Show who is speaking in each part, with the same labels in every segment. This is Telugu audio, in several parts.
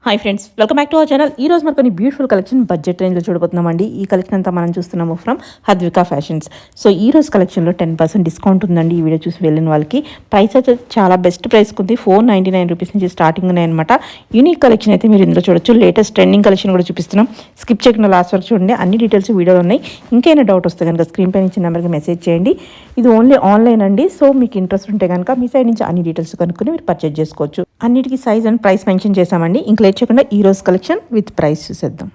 Speaker 1: Hi friends, welcome back to our channel. ఈ రోజు మనకు కొన్ని బ్యూటిఫుల్ కలెక్షన్ బడ్జెట్ రేంజ్లో చూడబోతున్నామండి. ఈ కలెక్షన్ అంతా మనం చూస్తున్నాము ఫ్రమ్ హద్వికా ఫ్యాషన్స్. సో ఈ రోజు కలెక్షన్లో 10% డిస్కౌంట్ ఉందండి. ఈ వీడియో చూసి వెళ్ళిన వాళ్ళకి ప్రైస్ అయితే చాలా బెస్ట్ ప్రైస్కి ఉంది. 499 రూపీస్ నుంచి స్టార్టింగ్ ఉన్నాయన్నమాట. యూనిక్ కలెక్షన్ అయితే మీరు ఇందులో చూడొచ్చు. లేటెస్ట్ ట్రెండింగ్ కలెక్షన్ కూడా చూపిస్తున్నాం. స్కిప్ చేయకుండా లాస్ట్ వరకు చూడండి. అన్ని డీటెయిల్స్ వీడియోలో ఉన్నాయి. ఇంకైనా డౌట్ వస్తే కనుక స్క్రీన్ పై నుంచి నెంబర్కి మెసేజ్ చేయండి. ఇది ఓన్లీ ఆన్లైన్ అండి. సో మీకు ఇంట్రెస్ట్ ఉంటే కనుక మీ సైడ్ నుంచి అన్ని డీటెయిల్స్ కనుక్కొని మీరు పర్చేజ్ చేసుకోవచ్చు. అన్నిటికీ సైజ్ అండ్ ప్రైస్ మెన్షన్ చేసామండి. ఇంకా లేట్ చేయకుండా ఈ రోజు కలెక్షన్ విత్ ప్రైస్ చూసేద్దాం.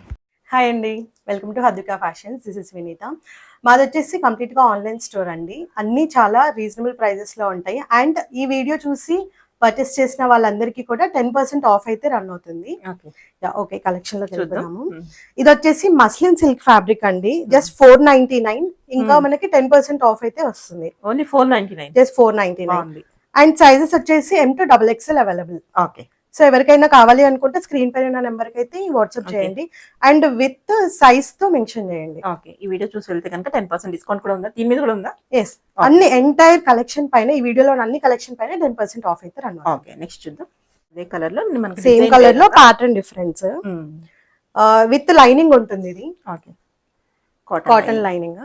Speaker 2: హాయ్ అండి, welcome to Hadvika fashions. This is Vineetha. మాది వచ్చేసి కంప్లీట్గా ఆన్లైన్ స్టోర్ అండి. అన్నీ చాలా రీజనబుల్ ప్రైజెస్లో ఉంటాయి. అండ్ ఈ వీడియో చూసి పర్చేస్ చేసిన వాళ్ళందరికీ కూడా 10% ఆఫ్ అయితే రన్ అవుతుంది. ఓకే, కలెక్షన్లోకి వెళ్తున్నాము. ఇది వచ్చేసి మస్లిన్ సిల్క్ ఫ్యాబ్రిక్ అండి. జస్ట్ 499. ఇంకా మనకి 10% ఆఫ్ అయితే వస్తుంది.
Speaker 1: ఓన్లీ 499.
Speaker 2: జస్ట్ 499. అండ్ సైజెస్ వచ్చేసి M to XXL available.
Speaker 1: Okay.
Speaker 2: So ఎవరికైనా కావాలి అనుకుంటే స్క్రీన్ పైన ఉన్న నెంబర్కి అయితే వాట్సాప్ చేయండి. అండ్ విత్ సైజ్ తో మెన్షన్ చేయండి.
Speaker 1: ఓకే, ఈ వీడియో చూసి వెళ్తే కనుక 10% డిస్కౌంట్ కూడా ఉందా? దీని మీద కూడా ఉందా?
Speaker 2: ఎస్, అన్ని ఎంటైర్ కలెక్షన్ పైన, ఈ వీడియోలో అన్ని కలెక్షన్ పైన 10% ఆఫ్ అయితే రన్.
Speaker 1: ఓకే, నెక్స్ట్ చూద్దాం. అదే కలర్ లో మనకి
Speaker 2: సేమ్ కలర్ లో ప్యాటర్న్ డిఫరెన్స్ విత్ లైనింగ్ ఉంటుంది. ఇది
Speaker 1: ఓకే,
Speaker 2: కాటన్ లైనింగ్,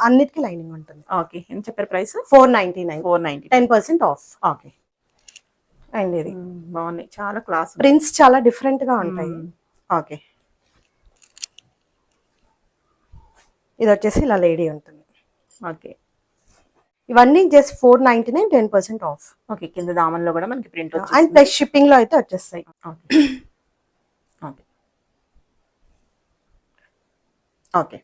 Speaker 2: అన్నిటికీ లైనింగ్ ఉంటుంది.
Speaker 1: ఓకే, ఎంత చెప్పారు ప్రైస్?
Speaker 2: 499.
Speaker 1: 490,
Speaker 2: 10% ఆఫ్.
Speaker 1: ఓకే.
Speaker 2: అండ్ ఇది
Speaker 1: బాగున్నాయి, చాలా క్లాస్.
Speaker 2: ప్రింట్స్ చాలా డిఫరెంట్ గా ఉంటాయి.
Speaker 1: ఓకే,
Speaker 2: ఇది వచ్చేసి ఇలా లేడీ ఉంటుంది.
Speaker 1: ఓకే,
Speaker 2: ఇవన్నీ జస్ట్ 499, 10% ఆఫ్.
Speaker 1: ఓకే, కింద దామన్లో కూడా మనకి ప్రింట్
Speaker 2: అండ్ ప్లస్ షిప్పింగ్ లో అయితే వచ్చేస్తాయి.
Speaker 1: Okay, okay, okay.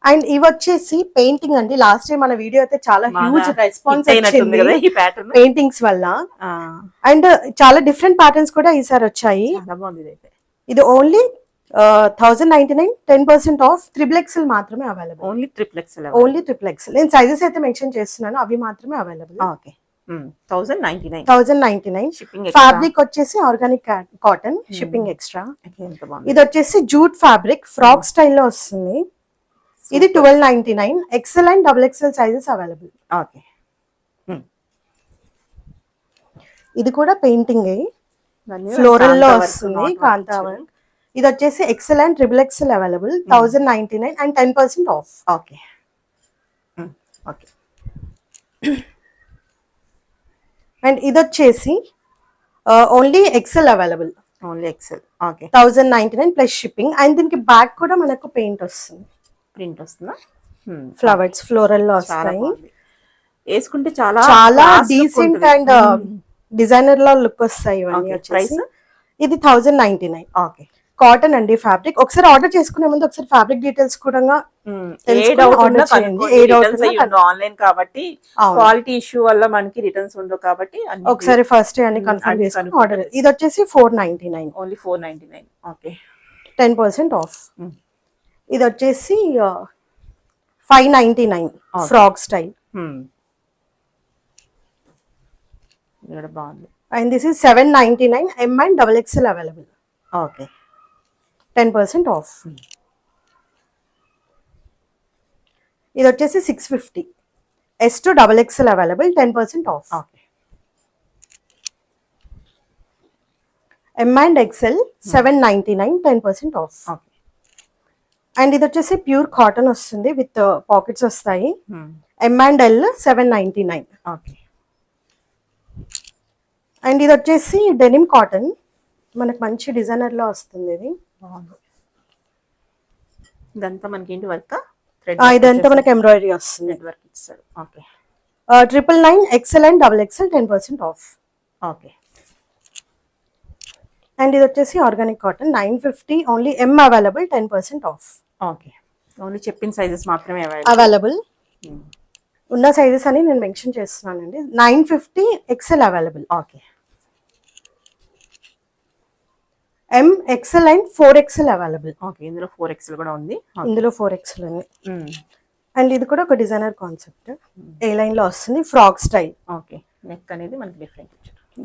Speaker 2: అండ్ ఇవి వచ్చేసి పెయింటింగ్ అండి. లాస్ట్ టైం మన వీడియో అయితే చాలా హ్యూజ్ రెస్పాన్స్ వచ్చింది పెయింటింగ్స్ వల్ల. అండ్ చాలా డిఫరెంట్ ప్యాటర్న్స్ కూడా ఈసారి వచ్చాయి. ఇది ఓన్లీ 1099, 10% ఆఫ్. XXL మాత్రమే available.
Speaker 1: Only XXL.
Speaker 2: Only XXL. నేను సైజెస్ అయితే మెన్షన్ చేస్తున్నాను, అవి మాత్రమే అవైలబుల్.
Speaker 1: ఓకే, 1099.
Speaker 2: 1099. ఫ్యాబ్రిక్ వచ్చేసి ఆర్గానిక్ కాటన్, షిప్పింగ్ ఎక్స్ట్రా. ఇది వచ్చేసి జూట్ ఫ్యాబ్రిక్, ఫ్రాక్ స్టైల్లో వస్తుంది. ఇది 1299. XL and XXL sizes available.
Speaker 1: Okay,
Speaker 2: ఇది కూడా పెయింటింగ్ ఫ్లోరల్ లో వస్తుంది, కాంతా వర్క్. ఇది వచ్చేసి XL and XXL available. 1099 and 10% off.
Speaker 1: Okay, okay.
Speaker 2: And ఇది వచ్చేసి only XL available.
Speaker 1: Only XL. Okay,
Speaker 2: 1099 plus shipping. And దీనికి బ్యాక్ కూడా మనకు పెయింట్ వస్తుంది,
Speaker 1: ప్రింట్ వస్తుందా?
Speaker 2: ఫ్లవర్స్ ఫ్లోరల్ లో వస్తాయి.
Speaker 1: వేసుకుంటే చాలా
Speaker 2: చాలా డీసెంట్ అండ్ డిజైనర్ లో లుక్ వస్తాయి ఇవన్నీ. వచ్చేసి ఇది 1099.
Speaker 1: ఓకే,
Speaker 2: కాటన్ అండి ఫ్యాబ్రిక్. ఒకసారి ఆర్డర్ చేసుకునే ముందు ఒకసారి ఫ్యాబ్రిక్ డీటెయిల్స్ కూడా
Speaker 1: ఆన్లైన్ కాబట్టి క్వాలిటీ ఇష్యూ వల్ల మనకి రిటర్న్స్ ఉండవు కాబట్టి
Speaker 2: ఒకసారి ఫస్ట్ అన్ని కన్ఫర్మ్ చేసుకుని ఆర్డర్. ఇది వచ్చేసి 499.
Speaker 1: ఓన్లీ 499. Okay,
Speaker 2: 10% off. ఇది వచ్చేసి 599 ఫ్రాక్ స్టైల్.
Speaker 1: బాగుంది.
Speaker 2: And this is 799. M and XXL available.
Speaker 1: Okay,
Speaker 2: 10% off. ఇది వచ్చేసి 650. S to XXL available. 10% off.
Speaker 1: Okay,
Speaker 2: M and XL 799, 10% off.
Speaker 1: Okay.
Speaker 2: And ఇది వచ్చేసి ప్యూర్ కాటన్ వస్తుంది, విత్ పాకెట్స్ వస్తాయి. M and L 799.
Speaker 1: Okay.
Speaker 2: And ఇది వచ్చేసి డెనిమ్ కాటన్, మనకు మంచి డిజైనర్ లో వస్తుంది. ఇది
Speaker 1: ఇదంతా మనకి ఏంటి వర్క్?
Speaker 2: ఇదంతా మనకి ఎంబ్రాయిడరీ వస్తుంది.
Speaker 1: వర్క్ ఇస్తారు. Okay,
Speaker 2: 999 XL and XXL 10% off.
Speaker 1: Okay.
Speaker 2: And ఇది వచ్చేసి organic cotton 950. Only M available. 10% off.
Speaker 1: Okay, only చెప్పిన సైజెస్ మాత్రమే
Speaker 2: అవైలబుల్. ఉన్న సైజెస్ అని నేను మెన్షన్ చేస్తున్నానండి. 950 XL available.
Speaker 1: Okay,
Speaker 2: M XL and 4XL available.
Speaker 1: Okay, ఇందులో 4XL కూడా ఉంది.
Speaker 2: ఇందులో 4XL ఉంది. అండ్ ఇది కూడా ఒక డిజైనర్ కాన్సెప్ట్, ఏ లైన్ లో వస్తుంది, ఫ్రాక్ స్టైల్.
Speaker 1: ఓకే, నెక్ అనేది మనకి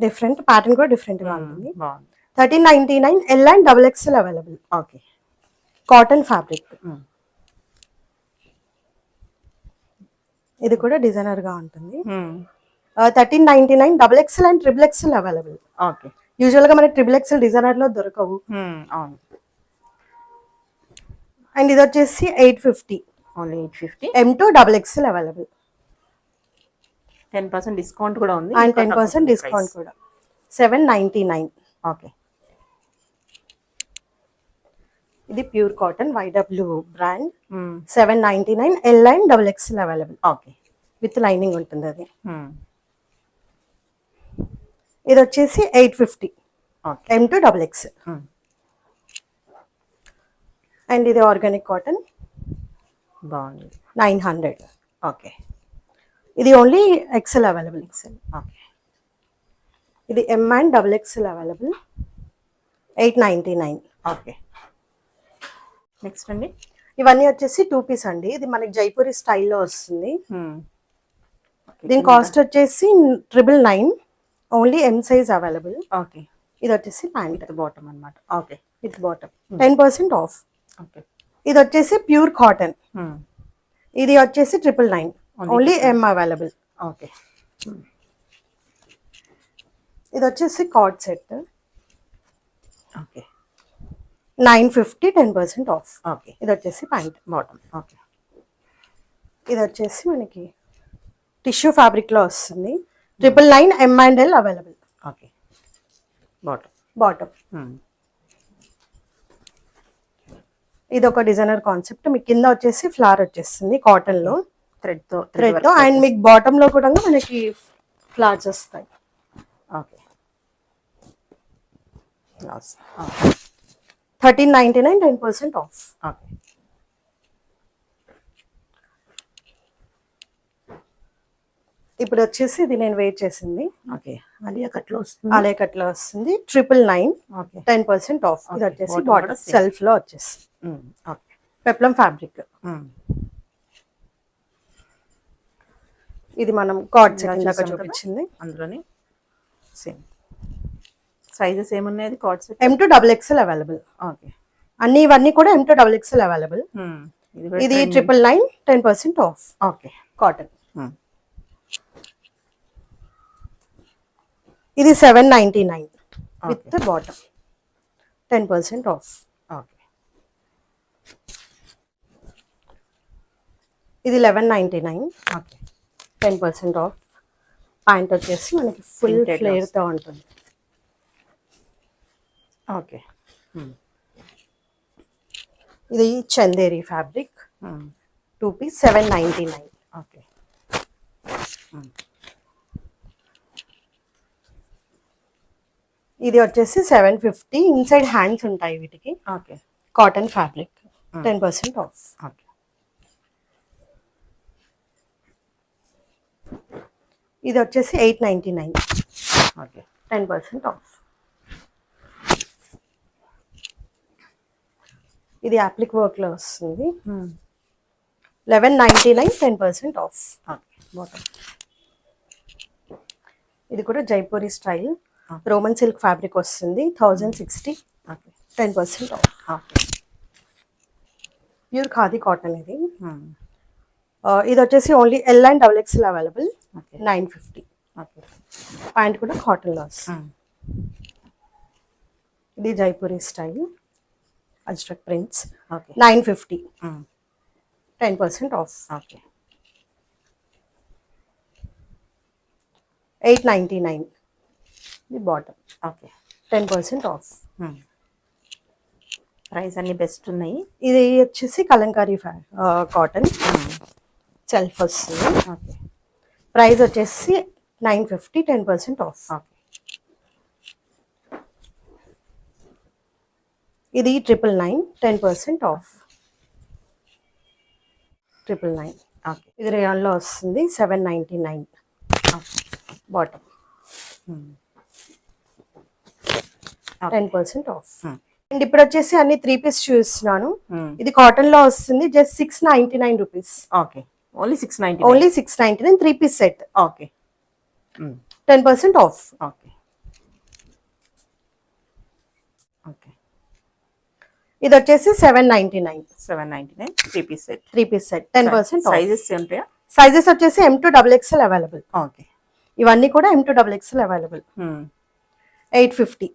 Speaker 2: డిఫరెంట్ ప్యాటర్న్ కూడా డిఫరెంట్ గా ఉంటుంది. 1399. L and XXL available.
Speaker 1: Okay,
Speaker 2: cotton fabric. ఇది కూడా డిజైనర్ గా ఉంటుంది. 1399. XXL and XXL available.
Speaker 1: Okay,
Speaker 2: usual గా మనకి ట్రిపుల్ ఎక్స్ఎల్ డిజైనర్ లో దొరకవు.
Speaker 1: అవును.
Speaker 2: అండ్ ఇది వచ్చేసి 850.
Speaker 1: Only 850.
Speaker 2: M2 double XL available.
Speaker 1: 10% discount కూడా ఉంది.
Speaker 2: అండ్ 10% డిస్కౌంట్ కూడా. 799.
Speaker 1: ఓకే.
Speaker 2: ఇది pure cotton YW brand. 799. L and double XL available.
Speaker 1: Okay.
Speaker 2: With lining ఉంటుంది అది. ఇది వచ్చేసి 850. M2 double XL. అండ్ ఇది ఆర్గానిక్ కాటన్.
Speaker 1: బాగుంది.
Speaker 2: 900.
Speaker 1: ఓకే.
Speaker 2: ఇది only XL available.
Speaker 1: XL. Okay.
Speaker 2: ఇది M and double XL available. 899.
Speaker 1: Okay. Next అండి.
Speaker 2: ఇవన్నీ వచ్చేసి 2 పీస్ అండి. ఇది మనకి జైపూరి స్టైల్లో వస్తుంది. దీని కాస్ట్ వచ్చేసి 999. Only M size available.
Speaker 1: Okay.
Speaker 2: ఇది వచ్చేసి ప్యాంట్
Speaker 1: బాటమ్ అన్నమాట. Okay.
Speaker 2: With bottom. 10% off.
Speaker 1: Okay.
Speaker 2: ఇది వచ్చేసి ప్యూర్ కాటన్. ఇది వచ్చేసి 999. Only M available.
Speaker 1: ఓకే.
Speaker 2: ఇది వచ్చేసి card set.
Speaker 1: Okay.
Speaker 2: 950. 10% off.
Speaker 1: Okay.
Speaker 2: ఇది వచ్చేసి ప్యాంట్
Speaker 1: బాటమ్. ఓకే.
Speaker 2: ఇది వచ్చేసి మనకి టిష్యూ ఫ్యాబ్రిక్ లో వస్తుంది. 999. M and L available.
Speaker 1: Okay. Bottom.
Speaker 2: Bottom. ఇది ఒక డిజైనర్ కాన్సెప్ట్. మీకు కింద వచ్చేసి ఫ్లవర్ వచ్చేస్తుంది కాటన్ లో
Speaker 1: థ్రెడ్
Speaker 2: తో అండ్ మీకు బాటమ్ లో కూడా మనకి ఫ్లవర్స్ వస్తాయి.
Speaker 1: ఓకే.
Speaker 2: 1399. 10% ఆఫ్.
Speaker 1: ఓకే.
Speaker 2: ఇప్పుడు వచ్చేసి ఇది నేను వెయిట్ చేసింది.
Speaker 1: ఓకే. అలియా కట్లో వస్తుంది.
Speaker 2: అలే కట్ లో వస్తుంది. 999.
Speaker 1: ఓకే.
Speaker 2: 10% ఆఫ్. ఇది వచ్చేసి
Speaker 1: Bottom
Speaker 2: బాటమ్
Speaker 1: కూడా same.
Speaker 2: సెల్ఫ్ లో వచ్చేసి
Speaker 1: ఓకే.
Speaker 2: Peplum fabric. ఇది మనం కార్డ్ సెట్ ఇందాక చూపించింది.
Speaker 1: అందులోని సేమ్ సైజెస్ ఏమున్నాయి? Card set.
Speaker 2: M2 double XL available.
Speaker 1: Okay.
Speaker 2: అన్ని ఇవన్నీ కూడా M2 డబుల్ ఎక్స్ఎల్ అవైలబుల్. ఇది 999. 10% ఆఫ్.
Speaker 1: ఓకే.
Speaker 2: కాటన్. ఇది 799 విత్ బాటమ్. 10% ఆఫ్.
Speaker 1: ఓకే.
Speaker 2: ఇది 1199.
Speaker 1: ఓకే.
Speaker 2: 10% ఆఫ్. ప్యాంట్ వచ్చేసి మనకి ఫుల్
Speaker 1: Printed
Speaker 2: ఫ్లేర్ తో ఉంటుంది.
Speaker 1: ఓకే.
Speaker 2: ఇది చందేరి ఫ్యాబ్రిక్. 2 పీస్ 799.
Speaker 1: ఓకే.
Speaker 2: ఇది వచ్చేసి 750. ఇన్సైడ్ హ్యాండ్స్ ఉంటాయి వీటికి.
Speaker 1: Okay.
Speaker 2: Cotton fabric. 10% off.
Speaker 1: Okay.
Speaker 2: ఇది వచ్చేసి 899.
Speaker 1: ఓకే.
Speaker 2: 10% ఆఫ్. ఇది అప్లిక్ వర్క్ లో వస్తుంది. 1199. 10% ఆఫ్.
Speaker 1: ఓకే. బాటమ్.
Speaker 2: ఇది కూడా Jaipuri style Roman silk fabric వస్తుంది. 1060.
Speaker 1: Okay.
Speaker 2: 10% off.
Speaker 1: Okay.
Speaker 2: Pure khadi cotton ఇది. ఇది వచ్చేసి only L and double XL available.
Speaker 1: Okay.
Speaker 2: 950.
Speaker 1: Okay.
Speaker 2: Pant కూడా కాటన్ లో వస్తుంది. ఇది Jaipuri style Ajrak prints.
Speaker 1: Okay.
Speaker 2: 950. 10% off.
Speaker 1: Okay.
Speaker 2: 899. ఇది బాటమ్.
Speaker 1: ఓకే.
Speaker 2: 10% ఆఫ్.
Speaker 1: ప్రైస్ అన్ని బెస్ట్ ఉన్నాయి.
Speaker 2: ఇది వచ్చేసి కలంకారీ కాటన్ సెల్ఫ్ వస్తుంది.
Speaker 1: ఓకే.
Speaker 2: ప్రైస్ వచ్చేసి 950. 10% ఆఫ్.
Speaker 1: ఓకే.
Speaker 2: ఇది 999. 10% ఆఫ్. 999.
Speaker 1: ఓకే.
Speaker 2: ఇది రేయాన్ లో వస్తుంది. 799. బాటమ్. 10% ఆఫ్. అండ్ ఇప్పుడు వచ్చేసి అన్ని 3 పీస్ చూస్తున్నాను. ఇది కాటన్ లో వస్తుంది. Just 699 rupees.
Speaker 1: Okay. Only 699.
Speaker 2: Only 699. 3 piece set.
Speaker 1: Okay.
Speaker 2: 10% off.
Speaker 1: Okay. Okay.
Speaker 2: ఇది వచ్చేసి 799.
Speaker 1: 799. 3 piece set.
Speaker 2: 3 piece set. 10% off.
Speaker 1: Sizes ఉంటాయా?
Speaker 2: సైజెస్ వచ్చేసి M2 double XL available.
Speaker 1: Okay.
Speaker 2: ఇవన్నీ కూడా M2 double XL available. 850,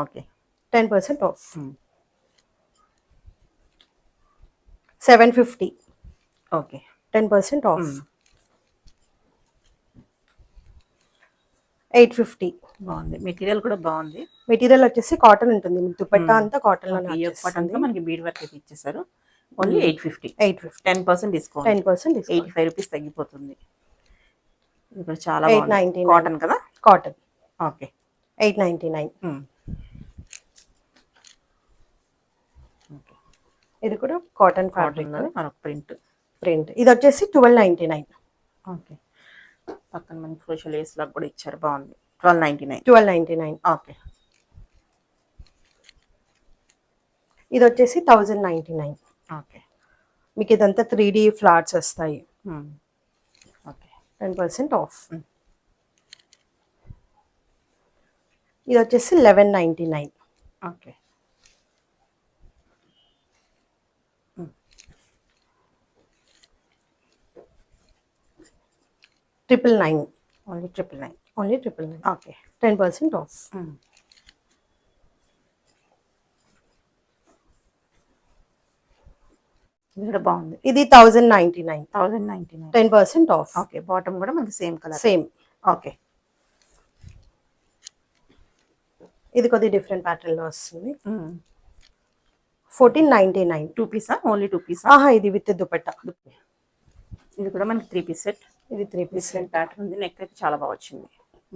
Speaker 1: okay
Speaker 2: 10% off. 750,
Speaker 1: okay
Speaker 2: 10% off. 850.
Speaker 1: బాగుంది, మెటీరియల్ కూడా బాగుంది.
Speaker 2: మెటీరియల్ వచ్చేసి కాటన్ ఉంటుంది, దుపట్టా అంతా కాటన్ లోనే
Speaker 1: ఈ యొక్క పార్ట్ అంతా
Speaker 2: వచ్చేస్తుంది.
Speaker 1: మనకి బీడ్ వర్క్ అయితే ఇచ్చేసారు. Only 850,
Speaker 2: 850,
Speaker 1: 10% discount,
Speaker 2: 10% discount.
Speaker 1: 85 రూపీస్ తగ్గిపోతుంది. ఇది కూడా చాలా
Speaker 2: 899.
Speaker 1: బాగుంది, కాటన్ కదా.
Speaker 2: Cotton
Speaker 1: okay
Speaker 2: 899. ఇది కూడా కాటన్ ఫ్యాబ్రిక్
Speaker 1: మరొక ప్రింట్.
Speaker 2: ఇది వచ్చేసి 1299.
Speaker 1: ఓకే, పక్కన మనకి సోషల్ లేస్ లాగా కూడా ఇచ్చారు, బాగుంది. 1299.
Speaker 2: 1299.
Speaker 1: ఓకే,
Speaker 2: ఇది వచ్చేసి 1099.
Speaker 1: ఓకే
Speaker 2: మీకు ఇదంతా 3D ఫ్లాట్స్ వస్తాయి.
Speaker 1: Okay
Speaker 2: 10% off. ఇది వచ్చేసి 1199.
Speaker 1: Okay
Speaker 2: 999.
Speaker 1: Only 999.
Speaker 2: Only 999.
Speaker 1: Okay
Speaker 2: 10% off.
Speaker 1: ఇది కూడా బాగుంది.
Speaker 2: ఇది 1099.
Speaker 1: 1099.
Speaker 2: 10% ఆఫ్.
Speaker 1: ఓకే, బాటమ్ కూడా మనకి సేమ్ కలర్.
Speaker 2: సేమ్.
Speaker 1: ఓకే,
Speaker 2: ఇది కొద్దిగా డిఫరెంట్ ప్యాటర్న్ లో వస్తుంది. 1499.
Speaker 1: 2 పీసా? Only 2 Pisa?
Speaker 2: ఆహా, ఇది విత్ దుపట్టా.
Speaker 1: ఇది కూడా మనకి 3 పీస్ సెట్.
Speaker 2: ఇది 3 పీస్
Speaker 1: డిఫరెంట్ ప్యాటర్న్ ఉంది, నెక్ అయితే చాలా బాగా వచ్చింది.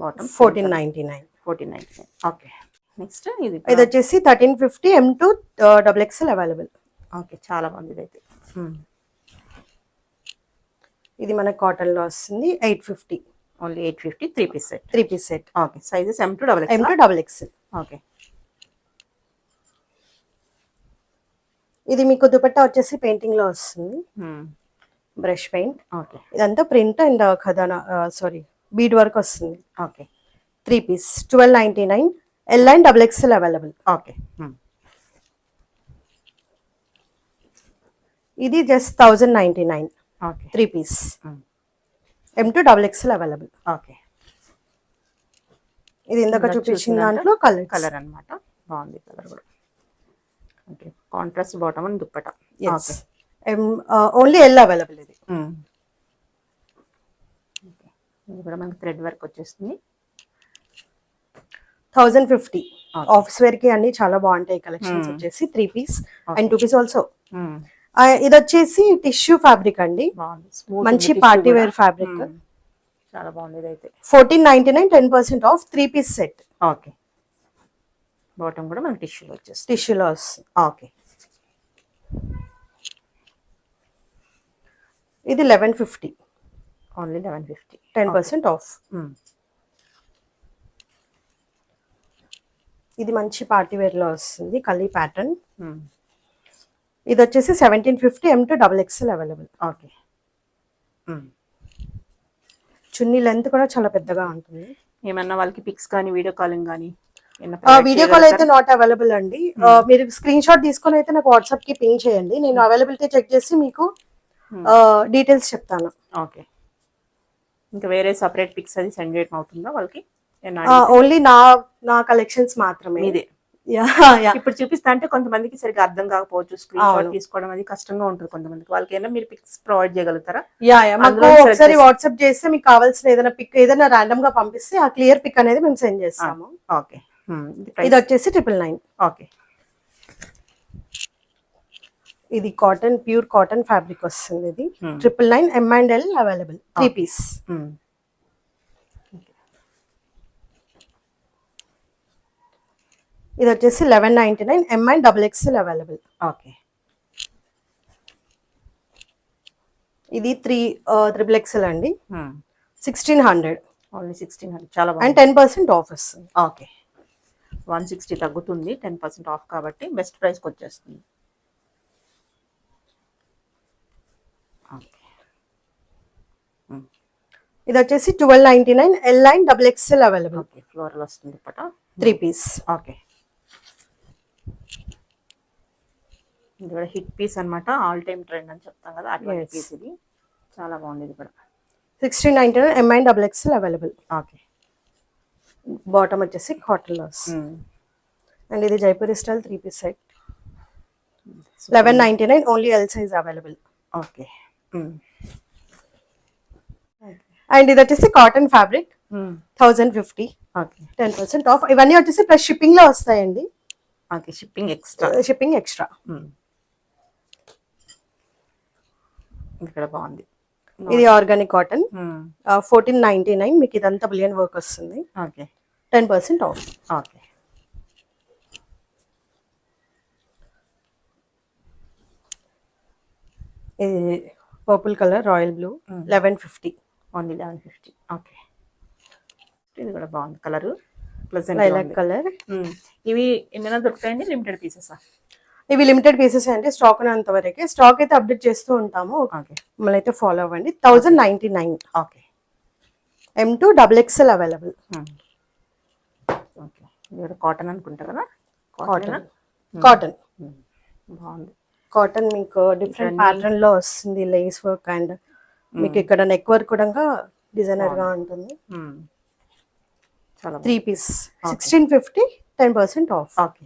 Speaker 1: బాటమ్
Speaker 2: 1499.
Speaker 1: 1499. ఓకే, నెక్స్ట్ ఇది
Speaker 2: వచ్చేసి 1350 M2 XXL అవైలబుల్.
Speaker 1: ఓకే, చాలా బాగుంది ఇదైతే.
Speaker 2: ఇది మన కాటన్ లో వస్తుంది. 850.
Speaker 1: Only 850. 3 piece set.
Speaker 2: 3 piece set.
Speaker 1: Okay, sizes M2
Speaker 2: XXL.
Speaker 1: Okay,
Speaker 2: ఇది మీకు దుపట్టా వచ్చేసి పెయింటింగ్ లో వస్తుంది, బ్రష్ పెయింట్.
Speaker 1: ఓకే,
Speaker 2: ఇదంతా ప్రింట్ అండ్ ఖదానా సారీ బీడ్ వర్క్ వస్తుంది.
Speaker 1: Okay
Speaker 2: 3 piece 1299. L and XXL available.
Speaker 1: Okay,
Speaker 2: ఇది just 1099.
Speaker 1: Okay
Speaker 2: 3 piece M2 XXL available.
Speaker 1: Okay,
Speaker 2: ఇది ఇందాక చూపించిన దాంట్లో
Speaker 1: కలర్ అన్నమాట, బాగుంది కలర్ కూడా. Okay, contrast bottom and dupatta. Okay,
Speaker 2: only L available. ఇది
Speaker 1: ఇది కూడా మనకి థ్రెడ్ వర్క్ వచ్చేస్తుంది.
Speaker 2: 1050. ఆఫీస్ వేర్ కి అన్ని చాలా బాగుంటాయి కలెక్షన్స్ వచ్చేసి. 3 పీస్ అండ్ 2 పీస్ ఆల్సో. ఇది వచ్చేసి టిష్యూ ఫ్యాబ్రిక్ అండి, మంచి పార్టీ వేర్ ఫ్యాబ్రిక్.
Speaker 1: చాలా బాగుంది ఇదైతే.
Speaker 2: 1499. 10% off. 3 piece set.
Speaker 1: Okay, bottom కూడా మనకి టిష్యూలో వచ్చేస్తుంది.
Speaker 2: టిష్యూలో వస్తుంది.
Speaker 1: ఓకే,
Speaker 2: ఇది 1150.
Speaker 1: ఓన్లీ 1150.
Speaker 2: 10% ఆఫ్. ఇది మంచి పార్టీ వేర్ లో వస్తుంది, కలీ ప్యాటర్న్. ఇది వచ్చేసి 1750. M2 XXL available.
Speaker 1: ఓకే,
Speaker 2: చున్నీ లెంత్ కూడా చాలా పెద్దగా ఉంటుంది.
Speaker 1: ఏమన్నా వాళ్ళకి పిక్స్ కానీ వీడియో కాలింగ్ కానీ?
Speaker 2: వీడియో కాల్ అయితే నాట్ అవైలబుల్ అండి. మీరు స్క్రీన్ షాట్ తీసుకొని అయితే నాకు వాట్సాప్ కి పింగ్ చేయండి, నేను అవైలబిలిటీ చెక్ చేసి మీకు డీటెయిల్స్ చెప్తాను.
Speaker 1: ఓకే, ఇంకా వేరే సపరేట్ పిక్స్ అది సెండ్ చేయడం అవుతుందా వాళ్ళకి?
Speaker 2: ఓన్లీ నా కలెక్షన్స్ మాత్రమే.
Speaker 1: ఇదే ఇప్పుడు చూపిస్తా అంటే కొంతమందికి సరిగ్గా అర్థం కాకపోవచ్చు, స్క్రీన్ షాట్ తీసుకోవడం అది కష్టంగా ఉంటుంది కొంతమందికి. వాళ్ళకి ఏమైనా మీరు పిక్స్ ప్రొవైడ్ చేయగలుగుతారా?
Speaker 2: మాకు ఒకసారి వాట్సాప్ చేస్తే మీకు కావాల్సిన ఏదైనా పిక్ ఏదైనా ర్యాండమ్ గా పంపిస్తే ఆ క్లియర్ పిక్ అనేది మేము సెండ్ చేస్తాము.
Speaker 1: ఓకే,
Speaker 2: ఇది వచ్చేసి 999.
Speaker 1: ఓకే,
Speaker 2: ఇది కాటన్, ప్యూర్ కాటన్ ఫ్యాబ్రిక్ వస్తుంది. ఇది 999. M&L available. 3 పీస్. ఇది వచ్చేసి 1199. M and XXL available.
Speaker 1: Okay,
Speaker 2: ఇది 3 XXL అండి. 1600.
Speaker 1: ఓన్లీ 1600. చాలా బాగుంది.
Speaker 2: అండ్ 10% ఆఫ్ వస్తుంది.
Speaker 1: ఓకే, 160 తగ్గుతుంది, 10% ఆఫ్ కాబట్టి బెస్ట్ ప్రైస్కి వచ్చేస్తుంది.
Speaker 2: ఇది వచ్చేసి 1299. L and XXL available.
Speaker 1: Okay, floral వస్తుంది పట.
Speaker 2: 3 పీస్.
Speaker 1: ఓకే, ఇది కూడా హిట్ పీస్ అన్నమాట, ఆల్ టైమ్ ట్రెండ్ అని చెప్తాం కదా, అటువంటి పీస్. ఇది చాలా బాగుంది. ఇది కూడా
Speaker 2: 1699. M and XXL available.
Speaker 1: Okay,
Speaker 2: bottom వచ్చేసి కాటన్ లో అండ్ ఇది Jaipuri style 3-piece set 1199 only L size available.
Speaker 3: Okay.
Speaker 2: And ఇది వచ్చేసి కాటన్ ఫ్యాబ్రిక్ 1050.
Speaker 3: ఓకే.
Speaker 2: 10% ఆఫ్. ఇవన్నీ వచ్చేసి ప్లస్ షిప్పింగ్ లో వస్తాయండి.
Speaker 3: Okay, shipping extra.
Speaker 2: Shipping extra.
Speaker 3: ఇక్కడ బాగుంది.
Speaker 2: ఇది ఆర్గానిక్ కాటన్ 1499. మీకు ఇదంతా బులియన్ వర్క్ వస్తుంది.
Speaker 3: ఓకే.
Speaker 2: 10% ఆఫ్.
Speaker 3: ఓకే.
Speaker 2: ఇది purple colour royal blue 1150.
Speaker 3: Only 1150. Okay. ఇది కూడా బాగుంది కలర్.
Speaker 2: Lilac colour.
Speaker 3: ఇవి ఎన్నైనా దొరుకుతాయండి? లిమిటెడ్ పీసెసా?
Speaker 2: ఇవి లిమిటెడ్ పీసెస్ అంటే స్టాక్ ఉన్నంత వరకే. స్టాక్ అయితే అప్డేట్ చేస్తూ ఉంటాము.
Speaker 3: ఓకే.
Speaker 2: మళ్ళీ అయితే ఫాలో అవ్వండి. 1099.
Speaker 3: Okay.
Speaker 2: M2 XXL available.
Speaker 3: Okay. ఇది కూడా కాటన్ అనుకుంటా కదా?
Speaker 2: కాటన్. కాటన్
Speaker 3: బాగుంది.
Speaker 2: కాటన్ మీకు డిఫరెంట్ ప్యాటర్న్ లో వస్తుంది. లేస్ వర్క్ అండ్ మీకు ఇక్కడ నెక్ వర్క్ కూడా డిజైనర్ గా ఉంటుంది.
Speaker 3: చాలా
Speaker 2: 3-piece 1650. 10% ఆఫ్.
Speaker 3: ఓకే.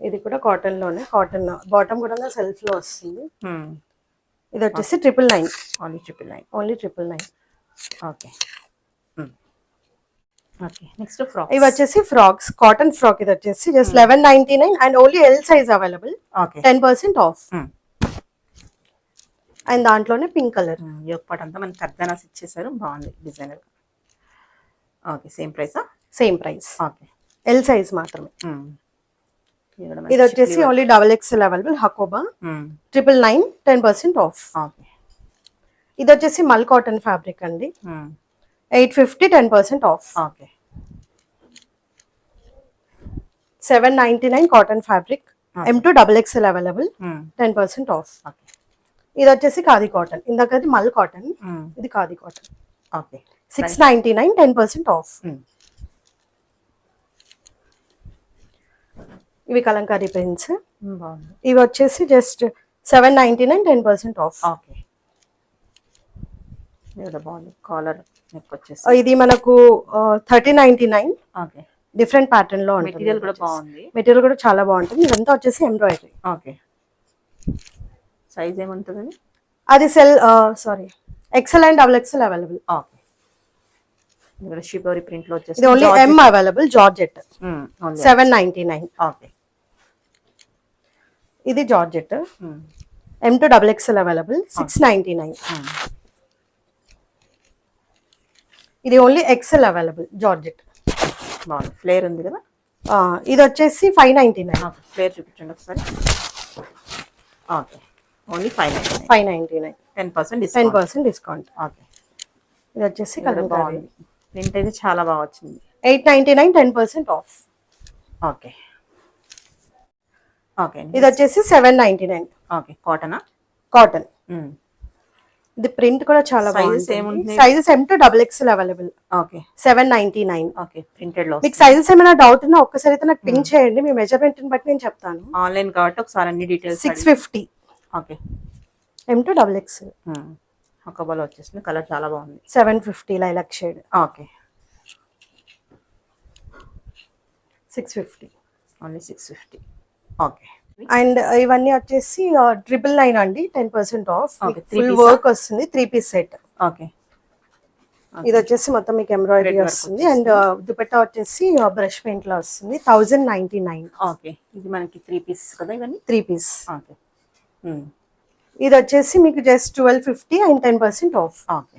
Speaker 2: ఇది కూడా కాటన్ లోనే. కాటన్ బాటమ్ కూడా సెల్ఫ్ లో వస్తుంది. ఇది వచ్చేసి 999.
Speaker 3: Only 999.
Speaker 2: Only 999.
Speaker 3: Okay. Okay. Next frock.
Speaker 2: ఇవి వచ్చేసి ఫ్రాక్స్. Cotton frock. ఇది వచ్చేసి just 1199 and only L size available.
Speaker 3: Okay.
Speaker 2: 10% off. And దాంట్లోనే పింక్ కలర్.
Speaker 3: యోగపాట్ అంతా మనకి కర్దానాస్ ఇచ్చేసారు. బాగుంది డిజైనర్. ఓకే. సేమ్ ప్రైసా?
Speaker 2: Same price.
Speaker 3: Okay.
Speaker 2: L size మాత్రమే. ఇది వచ్చేసి only XXL available. Hakoba 999. 10% off.
Speaker 3: Okay.
Speaker 2: ఇది వచ్చేసి మల్ కాటన్ ఫ్యాబ్రిక్ అండి. 850. 10% off.
Speaker 3: Okay.
Speaker 2: 799 cotton fabric. M2 XXL available. 10% off.
Speaker 3: Okay.
Speaker 2: ఇది వచ్చేసి ఖాదీ కాటన్. ఇందాకది మల్ కాటన్. ఇది ఖాదీ కాటన్.
Speaker 3: ఓకే.
Speaker 2: 699. 10% ఆఫ్. ఇవి కలంకారీ పెన్స్.
Speaker 3: బాగుంది.
Speaker 2: ఇవి వచ్చేసి జస్ట్ 799. 10% ఆఫ్.
Speaker 3: ఓకే. ఇది బాగుంది. కాలర్ నెక్ వచ్చేసి
Speaker 2: ఇది మనకు 3099.
Speaker 3: ఓకే.
Speaker 2: డిఫరెంట్ ప్యాటర్న్ లో ఉంటుంది.
Speaker 3: మెటీరియల్ కూడా బాగుంది.
Speaker 2: మెటీరియల్ కూడా చాలా బాగుంటుంది. ఇదంతా వచ్చేసి ఎంబ్రాయిడరీ.
Speaker 3: ఓకే. సైజ్ ఏముంటుందండి?
Speaker 2: అది XL and XXL available.
Speaker 3: Okay. ఇక్కడ షిబోరి ప్రింట్ లో వచ్చేసి
Speaker 2: ఇది only M available. Georgette 799.
Speaker 3: Okay.
Speaker 2: ఇది జార్జెట్ M2 XXL అవైలబుల్ 699. ఇది ఓన్లీ XL అవైలబుల్. జార్జెట్
Speaker 3: బాగుంది. ఫ్లేర్ ఉంది కదా?
Speaker 2: ఇది వచ్చేసి 599.
Speaker 3: ఓకే. ఫ్లేర్ చూపించండి ఒకసారి. Okay. Only
Speaker 2: 599.
Speaker 3: 10% discount.
Speaker 2: 10% discount.
Speaker 3: Okay.
Speaker 2: ఇది వచ్చేసి కలంకారీ.
Speaker 3: బాగుంది. ప్రింట్ అయితే చాలా బాగా వచ్చింది.
Speaker 2: 899. 10% ఆఫ్.
Speaker 3: ఓకే. ఓకే.
Speaker 2: ఇది వచ్చేసి 799.
Speaker 3: ఓకే. కాటనా?
Speaker 2: కాటన్. ఇది ప్రింట్ కూడా చాలా బాగుంది. Sizes M2 XXL available.
Speaker 3: Okay.
Speaker 2: 799.
Speaker 3: Okay. Printed లో.
Speaker 2: మీకు సైజెస్ ఏమైనా డౌట్ ఉన్నా ఒక్కసారి అయితే నాకు పింక్ చేయండి. మీ మెజర్మెంట్ ని బట్టి నేను చెప్తాను.
Speaker 3: ఆన్లైన్ కాబట్టి ఒకసారి అన్ని డీటెయిల్స్.
Speaker 2: 650.
Speaker 3: ఓకే.
Speaker 2: M2 XXL.
Speaker 3: హకోబాలో వచ్చేసింది. కలర్ చాలా బాగుంది.
Speaker 2: 750 lilac shade.
Speaker 3: Okay.
Speaker 2: 650.
Speaker 3: Only 650. Okay.
Speaker 2: And ఇవన్నీ వచ్చేసి 999 అండి. 10% ఆఫ్. ఫుల్ వర్క్ వస్తుంది. 3-piece set.
Speaker 3: ఓకే.
Speaker 2: ఇది వచ్చేసి మొత్తం మీకు ఎంబ్రాయిడరీ వస్తుంది. అండ్ దుపట్టా వచ్చేసి బ్రష్ పెయింట్ లో వస్తుంది. 1099.
Speaker 3: ఓకే. ఇది మనకి 3-piece కదా ఇవన్నీ?
Speaker 2: 3-piece.
Speaker 3: ఓకే.
Speaker 2: ఇది వచ్చేసి మీకు జస్ట్ 1250 అండ్ 10% ఆఫ్.
Speaker 3: ఓకే.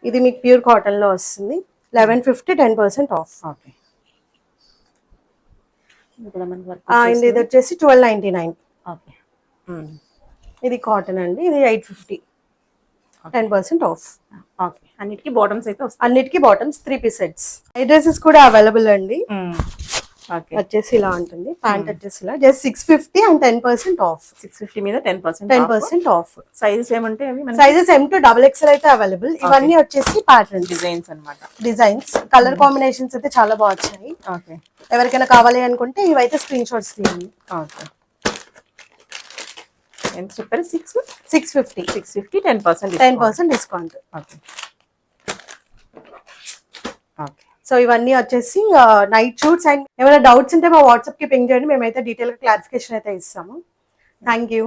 Speaker 2: ఇది మీకు ప్యూర్ కాటన్ లో వస్తుంది. 1150. 10% ఆఫ్.
Speaker 3: ఓకే.
Speaker 2: అండ్ ఇది వచ్చేసి 1299.
Speaker 3: ఓకే.
Speaker 2: ఇది కాటన్ అండి. ఇది 850. 10% ఆఫ్.
Speaker 3: ఓకే. అన్నిటికీ బాటమ్స్ అయితే వస్తాయి.
Speaker 2: అన్నిటికీ బాటమ్స్ 3-piece సెట్స్. ఈ డ్రెస్సెస్ కూడా అవైలబుల్ అండి.
Speaker 3: ఓకే.
Speaker 2: వచ్చేసి ఇలా ఉంటుంది. ప్యాంట్ వచ్చేసి ఇలా జస్ట్ 650 అండ్ 10% ఆఫ్.
Speaker 3: 650 మీద 10%.
Speaker 2: 10% ఆఫ్.
Speaker 3: సైజెస్ ఏమంటే అవి మన
Speaker 2: సైజెస్ M2 XXL అయితే అవైలబుల్. ఇవన్నీ వచ్చేసి ప్యాటర్న్
Speaker 3: డిజైన్స్ అన్నమాట.
Speaker 2: డిజైన్స్ కలర్ కాంబినేషన్స్ అయితే చాలా బాగా వచ్చాయి.
Speaker 3: ఓకే.
Speaker 2: ఎవరికైనా కావాలి అనుకుంటే ఇవైతే స్క్రీన్ షాట్స్ తీయండి.
Speaker 3: ఓకే. ఎంత చెప్పారు?
Speaker 2: 650.
Speaker 3: 650, 10%
Speaker 2: 10% డిస్కౌంట్.
Speaker 3: Okay okay.
Speaker 2: సో ఇవన్నీ వచ్చేసి నైట్ షూట్స్. అండ్ ఏమైనా డౌట్స్ ఉంటే మా వాట్సాప్కి పింగ్ చేయండి, మేమైతే డీటెయిల్గా క్లారిఫికేషన్ అయితే ఇస్తాము. Thank you.